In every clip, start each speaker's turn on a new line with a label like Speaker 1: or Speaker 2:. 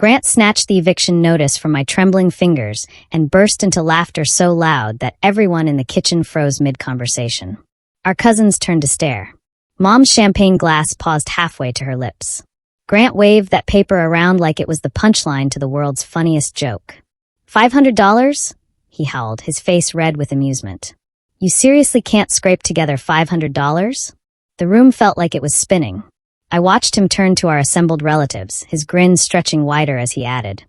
Speaker 1: Grant snatched the eviction notice from my trembling fingers and burst into laughter so loud that everyone in the kitchen froze mid-conversation. Our cousins turned to stare. Mom's champagne glass paused halfway to her lips. Grant waved that paper around like it was the punchline to the world's funniest joke. $500? He howled, his face red with amusement. You seriously can't scrape together $500? The room felt like it was spinning. I watched him turn to our assembled relatives, his grin stretching wider as he added,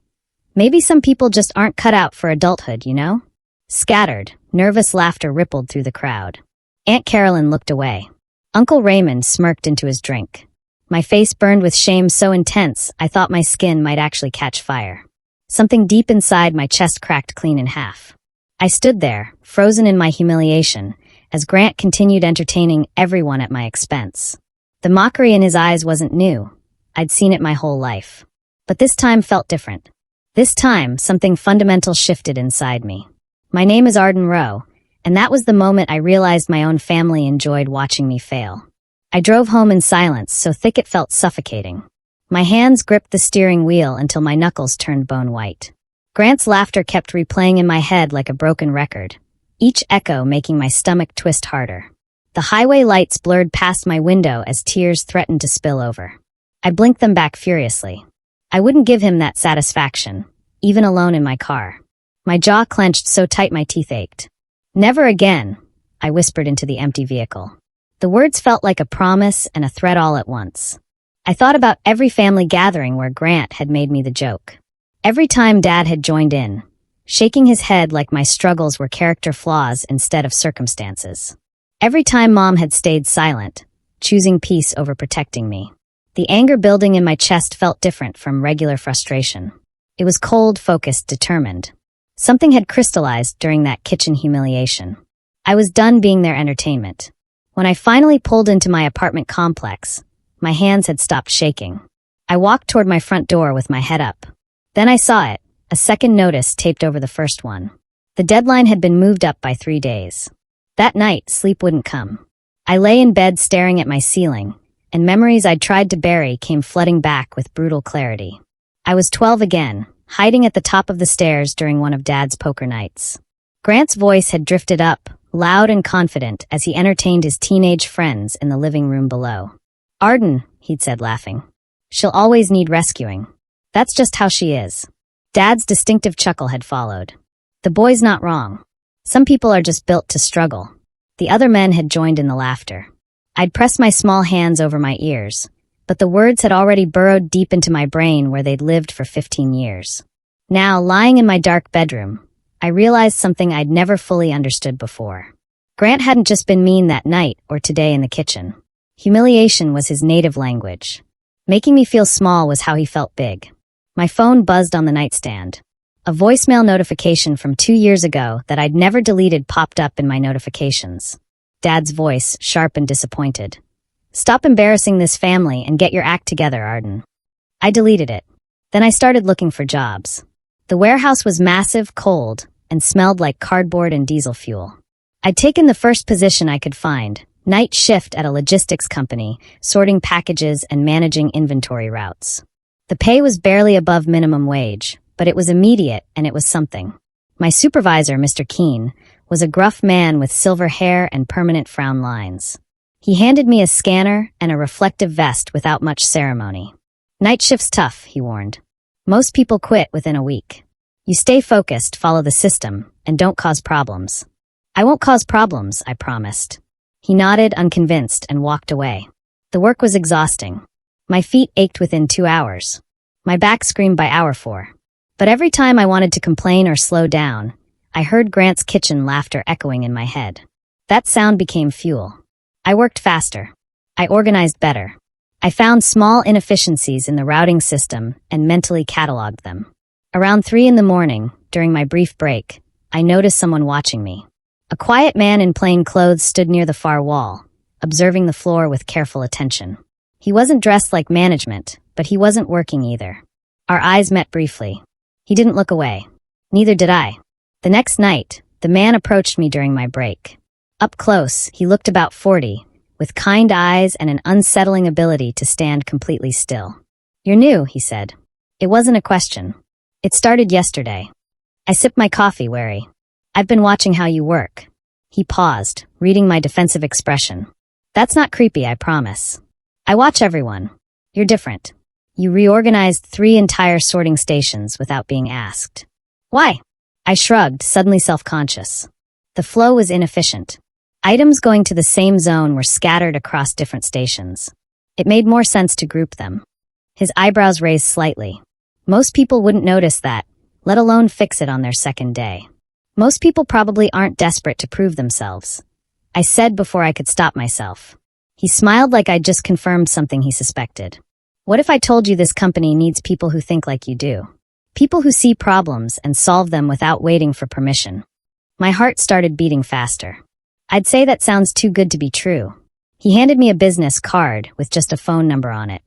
Speaker 1: maybe some people just aren't cut out for adulthood, you know? Scattered, nervous laughter rippled through the crowd. Aunt Carolyn looked away. Uncle Raymond smirked into his drink. My face burned with shame so intense, I thought my skin might actually catch fire. Something deep inside my chest cracked clean in half. I stood there, frozen in my humiliation, as Grant continued entertaining everyone at my expense. The mockery in his eyes wasn't new. I'd seen it my whole life. But this time felt different. This time, something fundamental shifted inside me. My name is Arden Rowe, and that was the moment I realized my own family enjoyed watching me fail. I drove home in silence, so thick it felt suffocating. My hands gripped the steering wheel until my knuckles turned bone white. Grant's laughter kept replaying in my head like a broken record, each echo making my stomach twist harder. The highway lights blurred past my window as tears threatened to spill over. I blinked them back furiously. I wouldn't give him that satisfaction, even alone in my car. My jaw clenched so tight my teeth ached. Never again, I whispered into the empty vehicle. The words felt like a promise and a threat all at once. I thought about every family gathering where Grant had made me the joke. Every time Dad had joined in, shaking his head like my struggles were character flaws instead of circumstances. Every time Mom had stayed silent, choosing peace over protecting me. The anger building in my chest felt different from regular frustration. It was cold, focused, determined. Something had crystallized during that kitchen humiliation. I was done being their entertainment. When I finally pulled into my apartment complex, my hands had stopped shaking. I walked toward my front door with my head up. Then I saw it, a second notice taped over the first one. The deadline had been moved up by 3 days. That night, sleep wouldn't come. I lay in bed staring at my ceiling, and memories I'd tried to bury came flooding back with brutal clarity. I was 12 again, hiding at the top of the stairs during one of Dad's poker nights. Grant's voice had drifted up, loud and confident, as he entertained his teenage friends in the living room below. Arden, he'd said laughing. She'll always need rescuing. That's just how she is. Dad's distinctive chuckle had followed. The boy's not wrong. Some people are just built to struggle. The other men had joined in the laughter. I'd pressed my small hands over my ears, but the words had already burrowed deep into my brain where they'd lived for 15 years. Now, lying in my dark bedroom, I realized something I'd never fully understood before. Grant hadn't just been mean that night or today in the kitchen. Humiliation was his native language. Making me feel small was how he felt big. My phone buzzed on the nightstand. A voicemail notification from 2 years ago that I'd never deleted popped up in my notifications. Dad's voice, sharp and disappointed. Stop embarrassing this family and get your act together, Arden. I deleted it. Then I started looking for jobs. The warehouse was massive, cold, and smelled like cardboard and diesel fuel. I'd taken the first position I could find, night shift at a logistics company, sorting packages and managing inventory routes. The pay was barely above minimum wage, but it was immediate and it was something. My supervisor, Mr. Keene, was a gruff man with silver hair and permanent frown lines. He handed me a scanner and a reflective vest without much ceremony. Night shift's tough, he warned. Most people quit within a week. You stay focused, follow the system, and don't cause problems. I won't cause problems, I promised. He nodded, unconvinced, and walked away. The work was exhausting. My feet ached within 2 hours. My back screamed by hour 4. But every time I wanted to complain or slow down, I heard Grant's kitchen laughter echoing in my head. That sound became fuel. I worked faster. I organized better. I found small inefficiencies in the routing system and mentally cataloged them. Around 3 a.m, during my brief break, I noticed someone watching me. A quiet man in plain clothes stood near the far wall, observing the floor with careful attention. He wasn't dressed like management, but he wasn't working either. Our eyes met briefly. He didn't look away. Neither did I. The next night, the man approached me during my break. Up close, he looked about 40, with kind eyes and an unsettling ability to stand completely still. "You're new," he said. It wasn't a question. It started yesterday. I sipped my coffee, wary. I've been watching how you work. He paused, reading my defensive expression. That's not creepy, I promise. I watch everyone. You're different. You reorganized 3 entire sorting stations without being asked. Why? I shrugged, suddenly self-conscious. The flow was inefficient. Items going to the same zone were scattered across different stations. It made more sense to group them. His eyebrows raised slightly. Most people wouldn't notice that, let alone fix it on their second day. Most people probably aren't desperate to prove themselves. I said before I could stop myself. He smiled like I'd just confirmed something he suspected. What if I told you this company needs people who think like you do? People who see problems and solve them without waiting for permission. My heart started beating faster. I'd say that sounds too good to be true. He handed me a business card with just a phone number on it.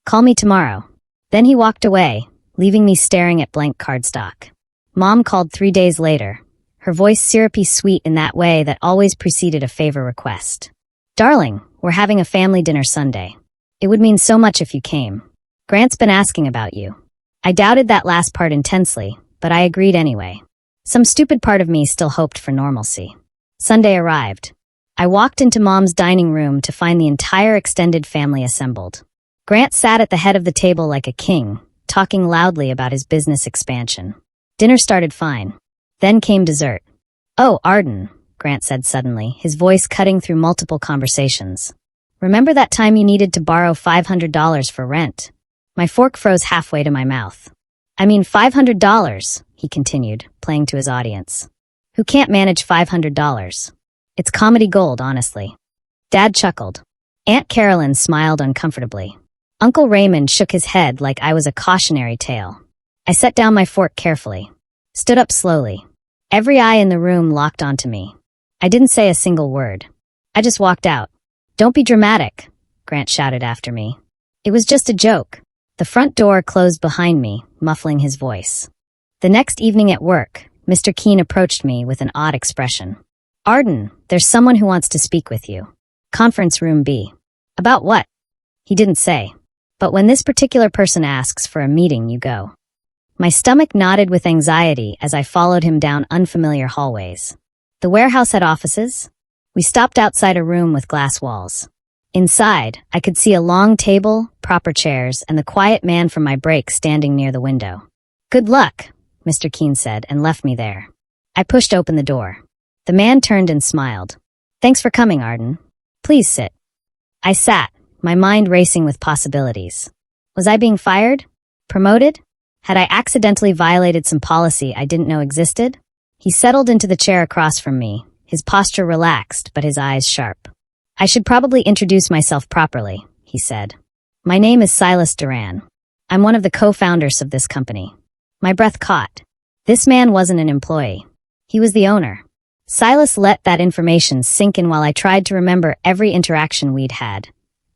Speaker 1: Call me tomorrow. Then he walked away, leaving me staring at blank cardstock. Mom called 3 days later, her voice syrupy sweet in that way that always preceded a favor request. Darling, we're having a family dinner Sunday. It would mean so much if you came. Grant's been asking about you. I doubted that last part intensely, but I agreed anyway. Some stupid part of me still hoped for normalcy. Sunday arrived. I walked into Mom's dining room to find the entire extended family assembled. Grant sat at the head of the table like a king, talking loudly about his business expansion. Dinner started fine. Then came dessert. Oh, Arden, Grant said suddenly, his voice cutting through multiple conversations. Remember that time you needed to borrow $500 for rent? My fork froze halfway to my mouth. I mean $500, he continued, playing to his audience. Who can't manage $500? It's comedy gold, honestly. Dad chuckled. Aunt Carolyn smiled uncomfortably. Uncle Raymond shook his head like I was a cautionary tale. I set down my fork carefully. Stood up slowly. Every eye in the room locked onto me. I didn't say a single word. I just walked out. Don't be dramatic, Grant shouted after me. It was just a joke. The front door closed behind me, muffling his voice. The next evening at work, Mr. Keene approached me with an odd expression. Arden, there's someone who wants to speak with you. Conference room B. About what? He didn't say. But when this particular person asks for a meeting, you go. My stomach knotted with anxiety as I followed him down unfamiliar hallways. The warehouse had offices. We stopped outside a room with glass walls. Inside, I could see a long table, proper chairs, and the quiet man from my break standing near the window. Good luck, Mr. Keene said, and left me there. I pushed open the door. The man turned and smiled. Thanks for coming, Arden. Please sit. I sat, my mind racing with possibilities. Was I being fired? Promoted? Had I accidentally violated some policy I didn't know existed? He settled into the chair across from me, his posture relaxed but his eyes sharp. I should probably introduce myself properly, he said. My name is Silas Duran. I'm one of the co-founders of this company. My breath caught. This man wasn't an employee. He was the owner. Silas let that information sink in while I tried to remember every interaction we'd had,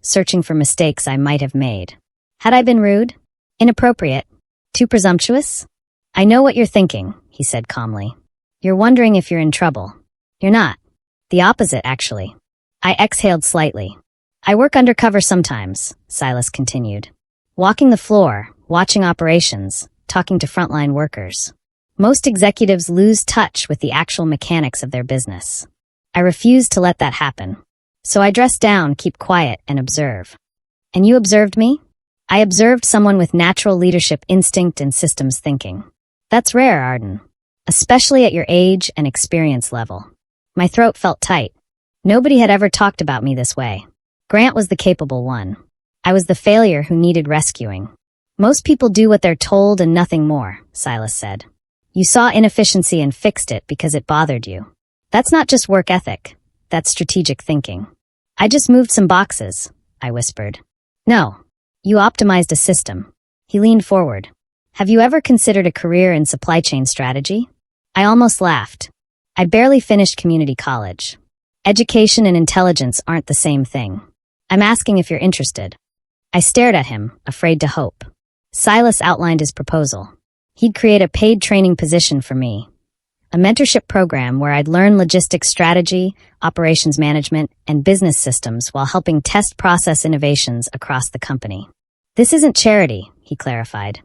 Speaker 1: searching for mistakes I might have made. Had I been rude? Inappropriate? Too presumptuous? I know what you're thinking, he said calmly. You're wondering if you're in trouble. You're not. The opposite, actually. I exhaled slightly. I work undercover sometimes, Silas continued. Walking the floor, watching operations, talking to frontline workers. Most executives lose touch with the actual mechanics of their business. I refused to let that happen. So I dressed down, keep quiet, and observe. And you observed me? I observed someone with natural leadership instinct and systems thinking. That's rare, Arden. Especially at your age and experience level. My throat felt tight. Nobody had ever talked about me this way. Grant was the capable one. I was the failure who needed rescuing. Most people do what they're told and nothing more, Silas said. You saw inefficiency and fixed it because it bothered you. That's not just work ethic. That's strategic thinking. I just moved some boxes, I whispered. No, you optimized a system. He leaned forward. Have you ever considered a career in supply chain strategy? I almost laughed. I barely finished community college. Education and intelligence aren't the same thing. I'm asking if you're interested. I stared at him, afraid to hope. Silas outlined his proposal. He'd create a paid training position for me. A mentorship program where I'd learn logistics strategy, operations management, and business systems while helping test process innovations across the company. This isn't charity, he clarified.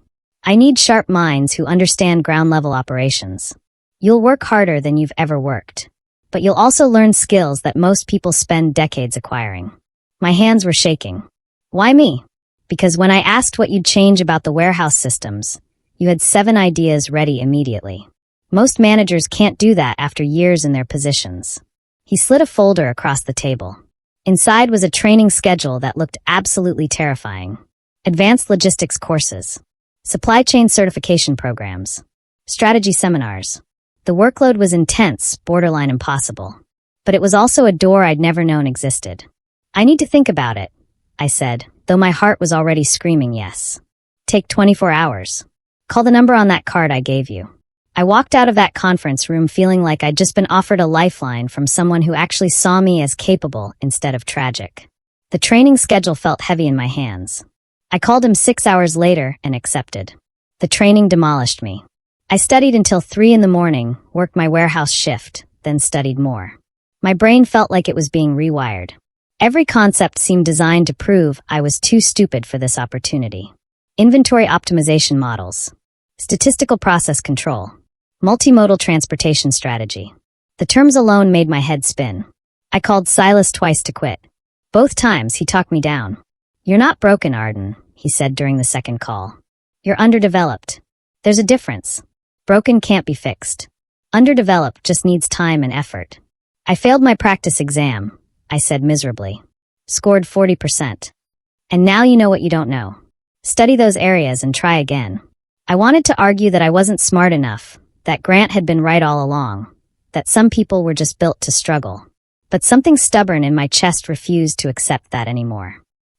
Speaker 1: I need sharp minds who understand ground-level operations. You'll work harder than you've ever worked. But you'll also learn skills that most people spend decades acquiring. My hands were shaking. Why me? Because when I asked what you'd change about the warehouse systems, you had 7 ideas ready immediately. Most managers can't do that after years in their positions. He slid a folder across the table. Inside was a training schedule that looked absolutely terrifying. Advanced logistics courses, supply chain certification programs, strategy seminars. The workload was intense, borderline impossible. But it was also a door I'd never known existed. I need to think about it, I said, though my heart was already screaming yes. Take 24 hours. Call the number on that card I gave you. I walked out of that conference room feeling like I'd just been offered a lifeline from someone who actually saw me as capable instead of tragic. The training schedule felt heavy in my hands. I called him 6 hours later and accepted. The training demolished me. I studied until 3 a.m, worked my warehouse shift, then studied more. My brain felt like it was being rewired. Every concept seemed designed to prove I was too stupid for this opportunity. Inventory optimization models, statistical process control, multimodal transportation strategy. The terms alone made my head spin. I called Silas twice to quit. Both times he talked me down. You're not broken, Arden, he said during the second call. You're underdeveloped. There's a difference. Broken can't be fixed. Underdeveloped just needs time and effort. I failed my practice exam, I said miserably. Scored 40%. And now you know what you don't know. Study those areas and try again. I wanted to argue that I wasn't smart enough, that Grant had been right all along, that some people were just built to struggle. But something stubborn in my chest refused to accept that anymore.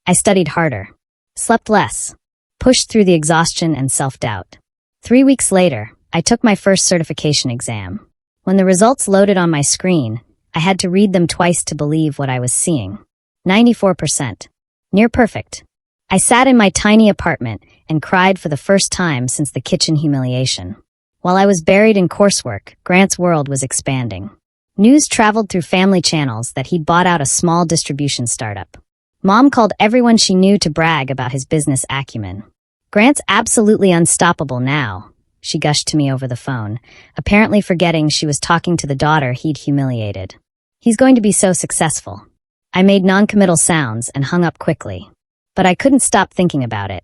Speaker 1: I studied harder, slept less, pushed through the exhaustion and self-doubt. 3 weeks later, I took my first certification exam. When the results loaded on my screen, I had to read them twice to believe what I was seeing. 94%. Near perfect. I sat in my tiny apartment and cried for the first time since the kitchen humiliation. While I was buried in coursework, Grant's world was expanding. News traveled through family channels that he'd bought out a small distribution startup. Mom called everyone she knew to brag about his business acumen. Grant's absolutely unstoppable now, she gushed to me over the phone, apparently forgetting she was talking to the daughter he'd humiliated. He's going to be so successful. I made non-committal sounds and hung up quickly. But I couldn't stop thinking about it.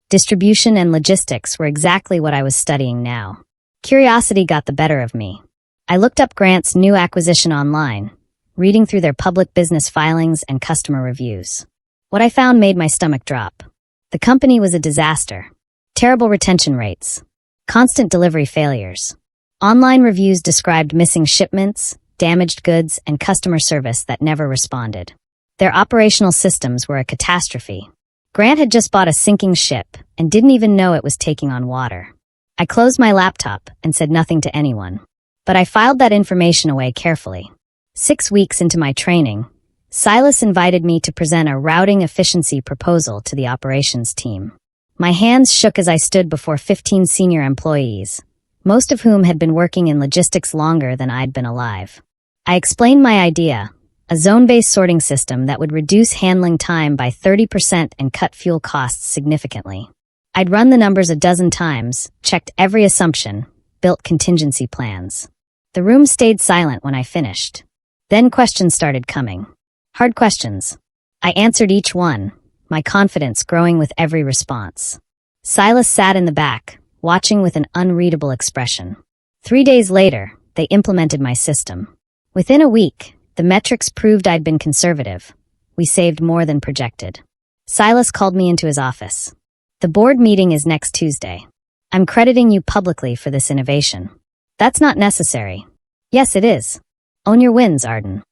Speaker 1: Distribution and logistics were exactly what I was studying now. Curiosity got the better of me. I looked up Grant's new acquisition online, reading through their public business filings and customer reviews. What I found made my stomach drop. The company was a disaster. Terrible retention rates. Constant delivery failures. Online reviews described missing shipments, damaged goods, and customer service that never responded. Their operational systems were a catastrophe. Grant had just bought a sinking ship and didn't even know it was taking on water. I closed my laptop and said nothing to anyone. But I filed that information away carefully. 6 weeks into my training, Silas invited me to present a routing efficiency proposal to the operations team. My hands shook as I stood before 15 senior employees, most of whom had been working in logistics longer than I'd been alive. I explained my idea, a zone-based sorting system that would reduce handling time by 30% and cut fuel costs significantly. I'd run the numbers a dozen times, checked every assumption, built contingency plans. The room stayed silent when I finished. Then questions started coming. Hard questions. I answered each one, my confidence growing with every response. Silas sat in the back, watching with an unreadable expression. 3 days later, they implemented my system. Within a week, the metrics proved I'd been conservative. We saved more than projected. Silas called me into his office. The board meeting is next Tuesday. I'm crediting you publicly for this innovation. That's not necessary. Yes, it is. Own your wins, Arden.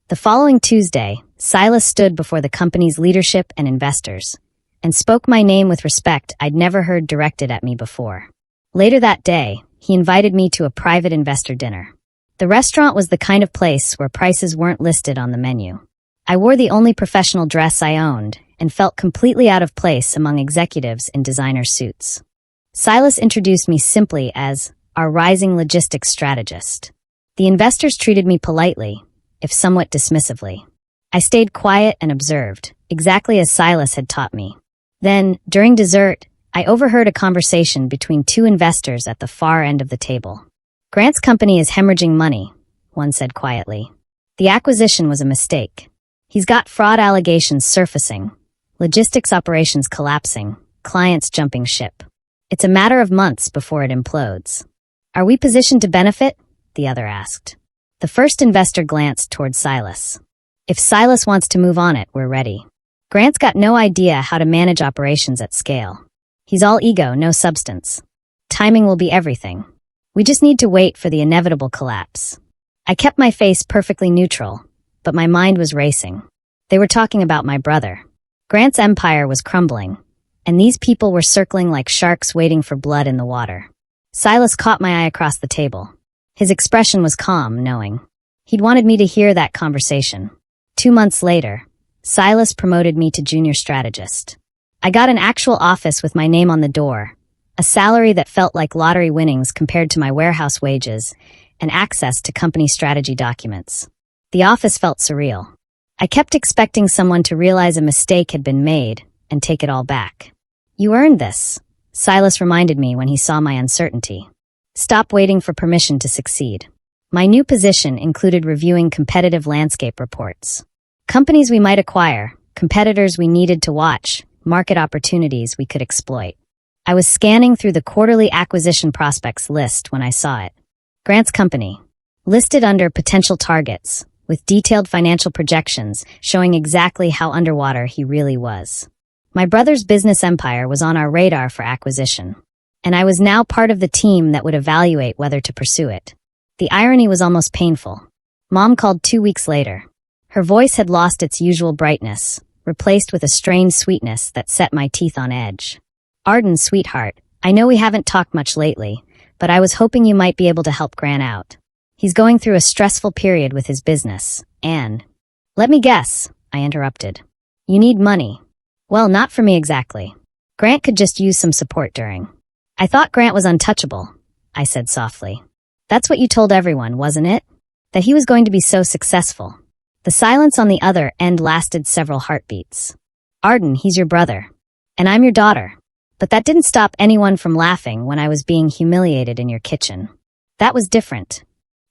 Speaker 1: The following Tuesday, Silas stood before the company's leadership and investors, and spoke my name with respect I'd never heard directed at me before. Later that day, he invited me to a private investor dinner. The restaurant was the kind of place where prices weren't listed on the menu. I wore the only professional dress I owned and felt completely out of place among executives in designer suits. Silas introduced me simply as our rising logistics strategist. The investors treated me politely, if somewhat dismissively. I stayed quiet and observed, exactly as Silas had taught me. Then, during dessert, I overheard a conversation between two investors at the far end of the table. Grant's company is hemorrhaging money, one said quietly. The acquisition was a mistake. He's got fraud allegations surfacing, logistics operations collapsing, clients jumping ship. It's a matter of months before it implodes. Are we positioned to benefit? The other asked. The first investor glanced toward Silas. If Silas wants to move on it, we're ready. Grant's got no idea how to manage operations at scale. He's all ego, no substance. Timing will be everything. We just need to wait for the inevitable collapse. I kept my face perfectly neutral, but my mind was racing. They were talking about my brother. Grant's empire was crumbling, and these people were circling like sharks waiting for blood in the water. Silas caught my eye across the table. His expression was calm, knowing. He'd wanted me to hear that conversation. 2 months later, Silas promoted me to junior strategist. I got an actual office with my name on the door, a salary that felt like lottery winnings compared to my warehouse wages, and access to company strategy documents. The office felt surreal. I kept expecting someone to realize a mistake had been made and take it all back. You earned this, Silas reminded me when he saw my uncertainty. Stop waiting for permission to succeed. My new position included reviewing competitive landscape reports. Companies we might acquire, competitors we needed to watch, market opportunities we could exploit. I was scanning through the quarterly acquisition prospects list when I saw it. Grant's company, listed under potential targets, with detailed financial projections showing exactly how underwater he really was. My brother's business empire was on our radar for acquisition, and I was now part of the team that would evaluate whether to pursue it. The irony was almost painful. Mom called 2 weeks later. Her voice had lost its usual brightness, replaced with a strange sweetness that set my teeth on edge. Arden, sweetheart, I know we haven't talked much lately, but I was hoping you might be able to help Grant out. He's going through a stressful period with his business, and... Let me guess, I interrupted. You need money. Well, not for me exactly. Grant could just use some support during. I thought Grant was untouchable, I said softly. That's what you told everyone, wasn't it? That he was going to be so successful. The silence on the other end lasted several heartbeats. Arden, he's your brother. And I'm your daughter. But that didn't stop anyone from laughing when I was being humiliated in your kitchen. That was different.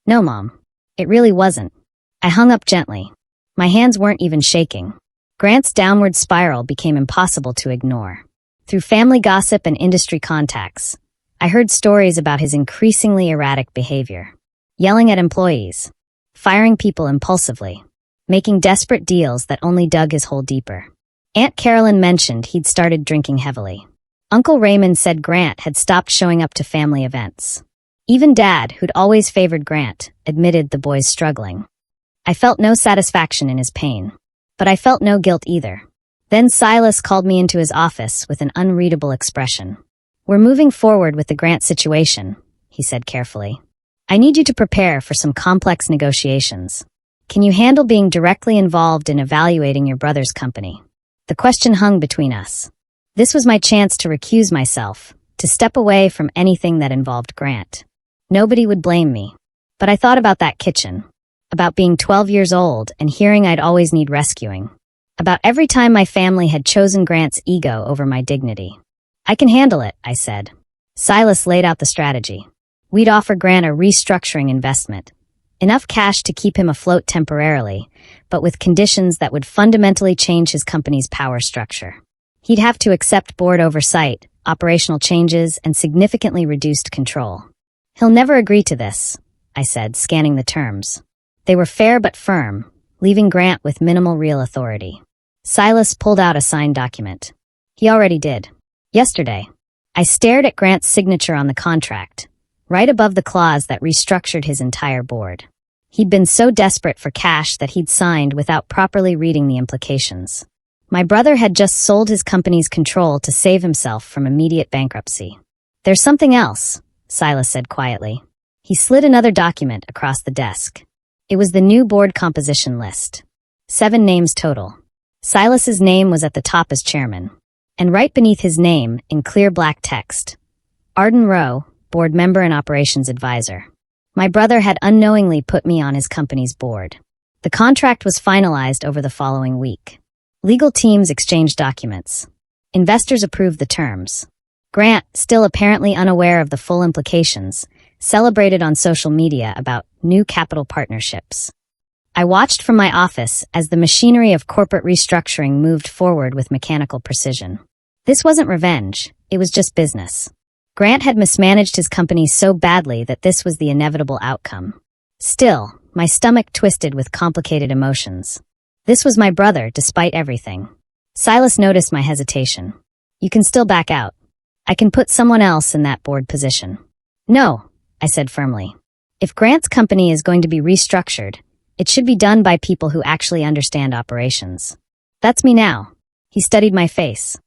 Speaker 1: No, Mom. It really wasn't. I hung up gently. My hands weren't even shaking. Grant's downward spiral became impossible to ignore. Through family gossip and industry contacts, I heard stories about his increasingly erratic behavior. Yelling at employees. Firing people impulsively. Making desperate deals that only dug his hole deeper. Aunt Carolyn mentioned he'd started drinking heavily. Uncle Raymond said Grant had stopped showing up to family events. Even Dad, who'd always favored Grant, admitted the boy's struggling. I felt no satisfaction in his pain. But I felt no guilt either. Then Silas called me into his office with an unreadable expression. We're moving forward with the Grant situation, he said carefully. I need you to prepare for some complex negotiations. Can you handle being directly involved in evaluating your brother's company? The question hung between us. This was my chance to recuse myself, to step away from anything that involved Grant. Nobody would blame me. But I thought about that kitchen. About being 12 years old and hearing I'd always need rescuing. About every time my family had chosen Grant's ego over my dignity. I can handle it, I said. Silas laid out the strategy. We'd offer Grant a restructuring investment. Enough cash to keep him afloat temporarily, but with conditions that would fundamentally change his company's power structure. He'd have to accept board oversight, operational changes, and significantly reduced control. He'll never agree to this, I said, scanning the terms. They were fair but firm, leaving Grant with minimal real authority. Silas pulled out a signed document. He already did. Yesterday. I stared at Grant's signature on the contract, right above the clause that restructured his entire board. He'd been so desperate for cash that he'd signed without properly reading the implications. My brother had just sold his company's control to save himself from immediate bankruptcy. There's something else, Silas said quietly. He slid another document across the desk. It was the new board composition list. 7 names total. Silas's name was at the top as chairman. And right beneath his name, in clear black text, Arden Rowe, board member and operations advisor. My brother had unknowingly put me on his company's board. The contract was finalized over the following week. Legal teams exchanged documents. Investors approved the terms. Grant, still apparently unaware of the full implications, celebrated on social media about new capital partnerships. I watched from my office as the machinery of corporate restructuring moved forward with mechanical precision. This wasn't revenge, it was just business. Grant had mismanaged his company so badly that this was the inevitable outcome. Still, my stomach twisted with complicated emotions. This was my brother, despite everything. Silas noticed my hesitation. You can still back out. I can put someone else in that board position. No, I said firmly. If Grant's company is going to be restructured, it should be done by people who actually understand operations. That's me now. He studied my face.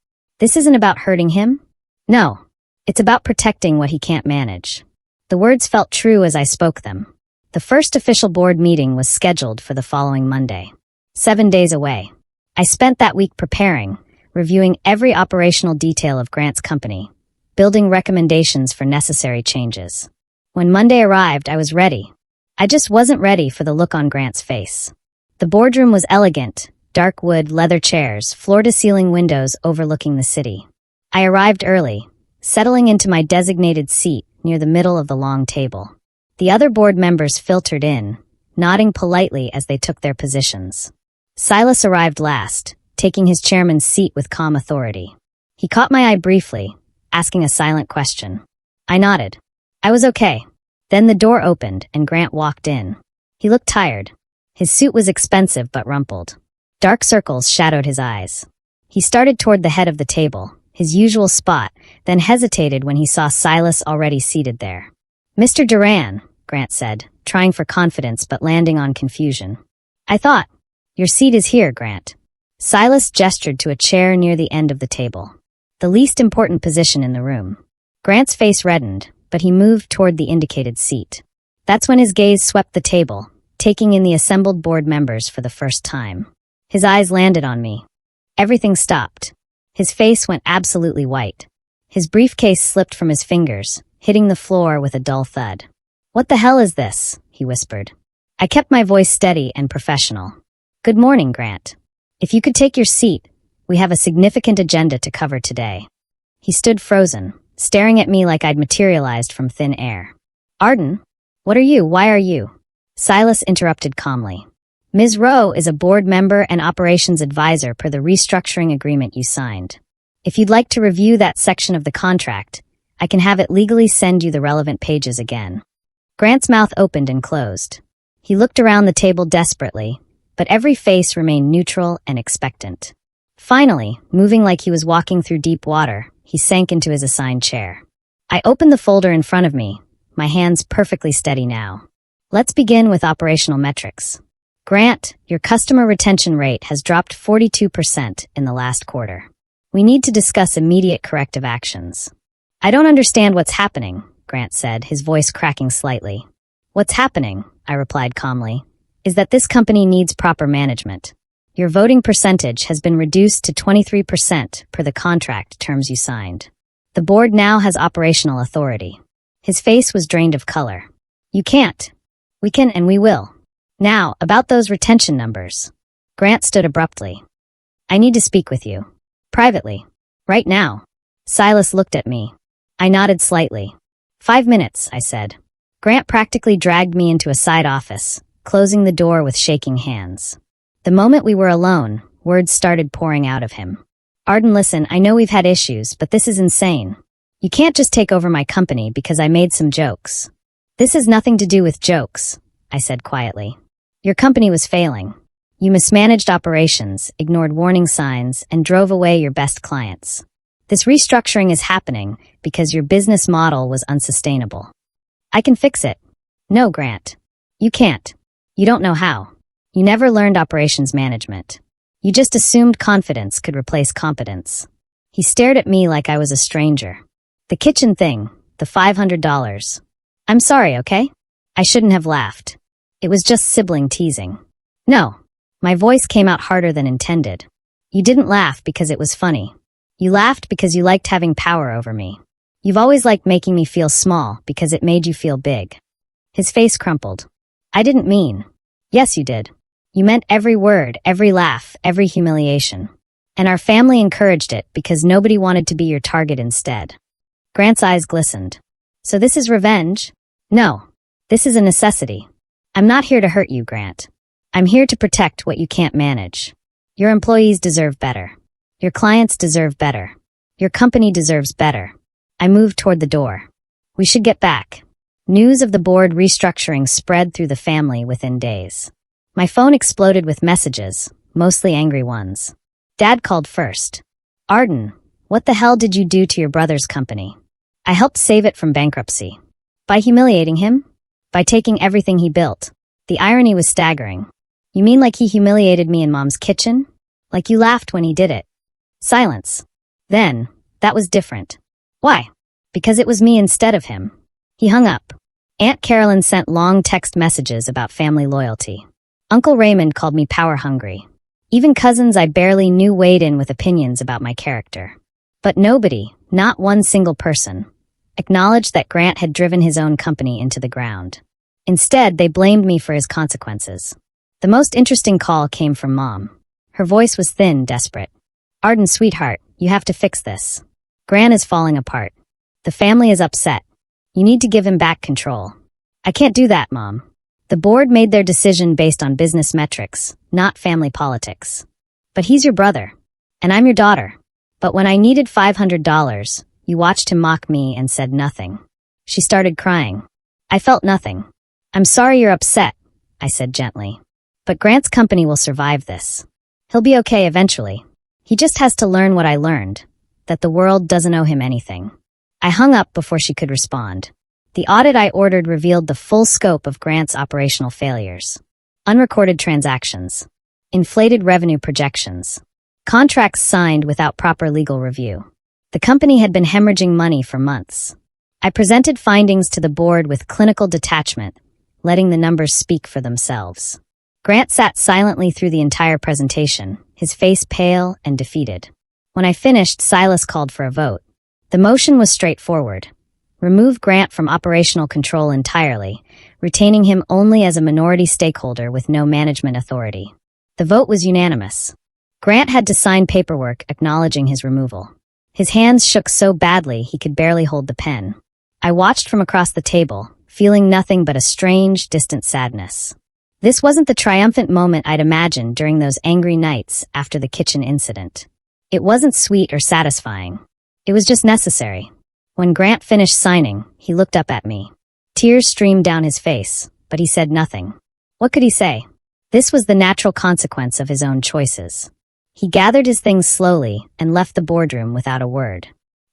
Speaker 1: This isn't about hurting him. No, it's about protecting what he can't manage. The words felt true as I spoke them. The first official board meeting was scheduled for the following Monday. 7 days away. I spent that week preparing, reviewing every operational detail of Grant's company, building recommendations for necessary changes. When Monday arrived, I was ready. I just wasn't ready for the look on Grant's face. The boardroom was elegant, dark wood, leather chairs, floor-to-ceiling windows overlooking the city. I arrived early, settling into my designated seat near the middle of the long table. The other board members filtered in, nodding politely as they took their positions. Silas arrived last, taking his chairman's seat with calm authority. He caught my eye briefly, asking a silent question. I nodded. I was okay. Then the door opened and Grant walked in. He looked tired. His suit was expensive but rumpled. Dark circles shadowed his eyes. He started toward the head of the table, his usual spot, then hesitated when he saw Silas already seated there. Mr. Duran, Grant said, trying for confidence but landing on confusion. I thought, your seat is here, Grant. Silas gestured to a chair near the end of the table, the least important position in the room. Grant's face reddened, but he moved toward the indicated seat. That's when his gaze swept the table, taking in the assembled board members for the first time. His eyes landed on me. Everything stopped. His face went absolutely white. His briefcase slipped from his fingers, hitting the floor with a dull thud. What the hell is this? He whispered. I kept my voice steady and professional. Good morning, Grant. If you could take your seat, we have a significant agenda to cover today. He stood frozen, staring at me like I'd materialized from thin air. Arden? What are you? Why are you? Silas interrupted calmly. Ms. Rowe is a board member and operations advisor per the restructuring agreement you signed. If you'd like to review that section of the contract, I can have it legally send you the relevant pages again. Grant's mouth opened and closed. He looked around the table desperately, but every face remained neutral and expectant. Finally, moving like he was walking through deep water, he sank into his assigned chair. I opened the folder in front of me, my hands perfectly steady now. Let's begin with operational metrics. Grant, your customer retention rate has dropped 42% in the last quarter. We need to discuss immediate corrective actions. I don't understand what's happening, Grant said, his voice cracking slightly. What's happening, I replied calmly, is that this company needs proper management. Your voting percentage has been reduced to 23% per the contract terms you signed. The board now has operational authority. His face was drained of color. You can't. We can and we will. Now, about those retention numbers. Grant stood abruptly. I need to speak with you. Privately. Right now. Silas looked at me. I nodded slightly. 5 minutes, I said. Grant practically dragged me into a side office, closing the door with shaking hands. The moment we were alone, words started pouring out of him. Arden, listen, I know we've had issues, but this is insane. You can't just take over my company because I made some jokes. This has nothing to do with jokes, I said quietly. Your company was failing. You mismanaged operations, ignored warning signs, and drove away your best clients. This restructuring is happening because your business model was unsustainable. I can fix it. No, Grant. You can't. You don't know how. You never learned operations management. You just assumed confidence could replace competence. He stared at me like I was a stranger. The kitchen thing, the $500. I'm sorry, okay? I shouldn't have laughed. It was just sibling teasing. No. My voice came out harder than intended. You didn't laugh because it was funny. You laughed because you liked having power over me. You've always liked making me feel small because it made you feel big. His face crumpled. I didn't mean. Yes, you did. You meant every word, every laugh, every humiliation. And our family encouraged it because nobody wanted to be your target instead. Grant's eyes glistened. So this is revenge? No. This is a necessity. I'm not here to hurt you, Grant. I'm here to protect what you can't manage. Your employees deserve better. Your clients deserve better. Your company deserves better. I moved toward the door. We should get back. News of the board restructuring spread through the family within days. My phone exploded with messages, mostly angry ones. Dad called first. Arden, what the hell did you do to your brother's company? I helped save it from bankruptcy. By humiliating him? By taking everything he built. The irony was staggering. You mean like he humiliated me in Mom's kitchen? Like you laughed when he did it? Silence. Then, that was different. Why? Because it was me instead of him. He hung up. Aunt Carolyn sent long text messages about family loyalty. Uncle Raymond called me power-hungry. Even cousins I barely knew weighed in with opinions about my character. But nobody, not one single person, acknowledged that Grant had driven his own company into the ground. Instead, they blamed me for his consequences. The most interesting call came from Mom. Her voice was thin, desperate. Arden, sweetheart, you have to fix this. Grant is falling apart. The family is upset. You need to give him back control. I can't do that, Mom. The board made their decision based on business metrics, not family politics. But he's your brother. And I'm your daughter. But when I needed $500, you watched him mock me and said nothing. She started crying. I felt nothing. I'm sorry you're upset, I said gently. But Grant's company will survive this. He'll be okay eventually. He just has to learn what I learned, that the world doesn't owe him anything. I hung up before she could respond. The audit I ordered revealed the full scope of Grant's operational failures. Unrecorded transactions. Inflated revenue projections. Contracts signed without proper legal review. The company had been hemorrhaging money for months. I presented findings to the board with clinical detachment, letting the numbers speak for themselves. Grant sat silently through the entire presentation, his face pale and defeated. When I finished, Silas called for a vote. The motion was straightforward. Remove Grant from operational control entirely, retaining him only as a minority stakeholder with no management authority. The vote was unanimous. Grant had to sign paperwork acknowledging his removal. His hands shook so badly he could barely hold the pen. I watched from across the table, feeling nothing but a strange, distant sadness. This wasn't the triumphant moment I'd imagined during those angry nights after the kitchen incident. It wasn't sweet or satisfying. It was just necessary. When Grant finished signing, he looked up at me. Tears streamed down his face, but he said nothing. What could he say? This was the natural consequence of his own choices. He gathered his things slowly and left the boardroom without a word.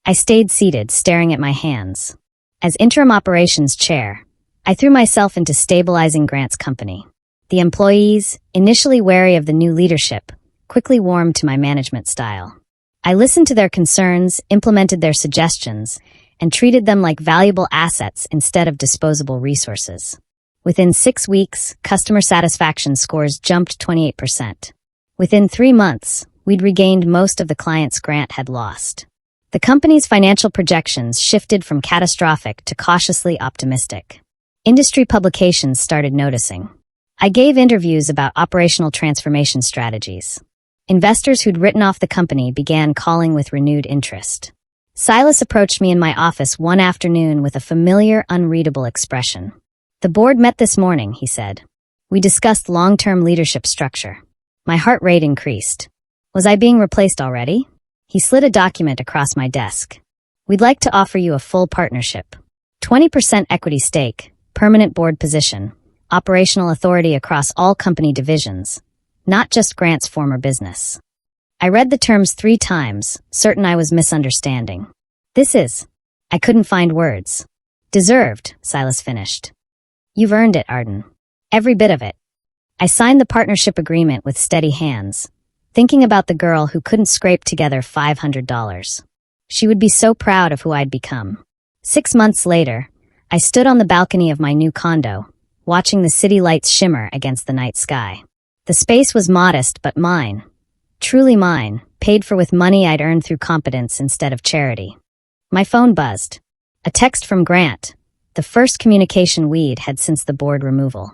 Speaker 1: I stayed seated, staring at my hands. As interim operations chair, I threw myself into stabilizing Grant's company. The employees, initially wary of the new leadership, quickly warmed to my management style. I listened to their concerns, implemented their suggestions, and treated them like valuable assets instead of disposable resources. Within 6 weeks, customer satisfaction scores jumped 28%. Within 3 months, we'd regained most of the clients Grant had lost. The company's financial projections shifted from catastrophic to cautiously optimistic. Industry publications started noticing. I gave interviews about operational transformation strategies. Investors who'd written off the company began calling with renewed interest. Silas approached me in my office one afternoon with a familiar, unreadable expression. The board met this morning, he said. We discussed long-term leadership structure. My heart rate increased. Was I being replaced already? He slid a document across my desk. We'd like to offer you a full partnership. 20% equity stake, permanent board position, operational authority across all company divisions, not just Grant's former business. I read the terms 3 times, certain I was misunderstanding. I couldn't find words. Deserved, Silas finished. You've earned it, Arden. Every bit of it. I signed the partnership agreement with steady hands, thinking about the girl who couldn't scrape together $500. She would be so proud of who I'd become. 6 months later, I stood on the balcony of my new condo, watching the city lights shimmer against the night sky. The space was modest but mine. Truly mine, paid for with money I'd earned through competence instead of charity. My phone buzzed. A text from Grant, the first communication we'd had since the board removal.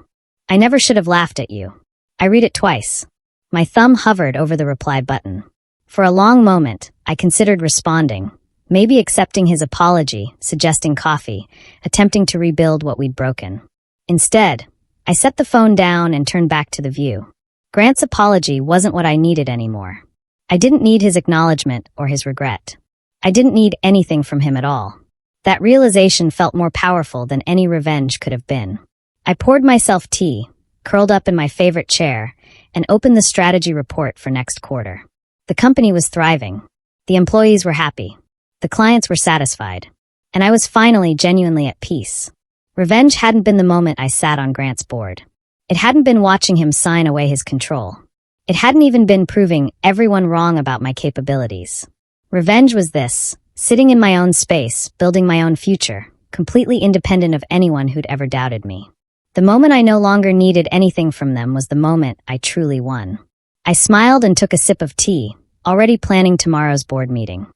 Speaker 1: I never should have laughed at you. I read it twice. My thumb hovered over the reply button. For a long moment, I considered responding, Maybe accepting his apology, suggesting coffee, attempting to rebuild what we'd broken. Instead, I set the phone down and turned back to the view. Grant's apology wasn't what I needed anymore. I didn't need his acknowledgement or his regret. I didn't need anything from him at all. That realization felt more powerful than any revenge could have been. I poured myself tea, curled up in my favorite chair, and opened the strategy report for next quarter. The company was thriving. The employees were happy. The clients were satisfied. And I was finally genuinely at peace. Revenge hadn't been the moment I sat on Grant's board. It hadn't been watching him sign away his control. It hadn't even been proving everyone wrong about my capabilities. Revenge was this, sitting in my own space, building my own future, completely independent of anyone who'd ever doubted me. The moment I no longer needed anything from them was the moment I truly won. I smiled and took a sip of tea, already planning tomorrow's board meeting.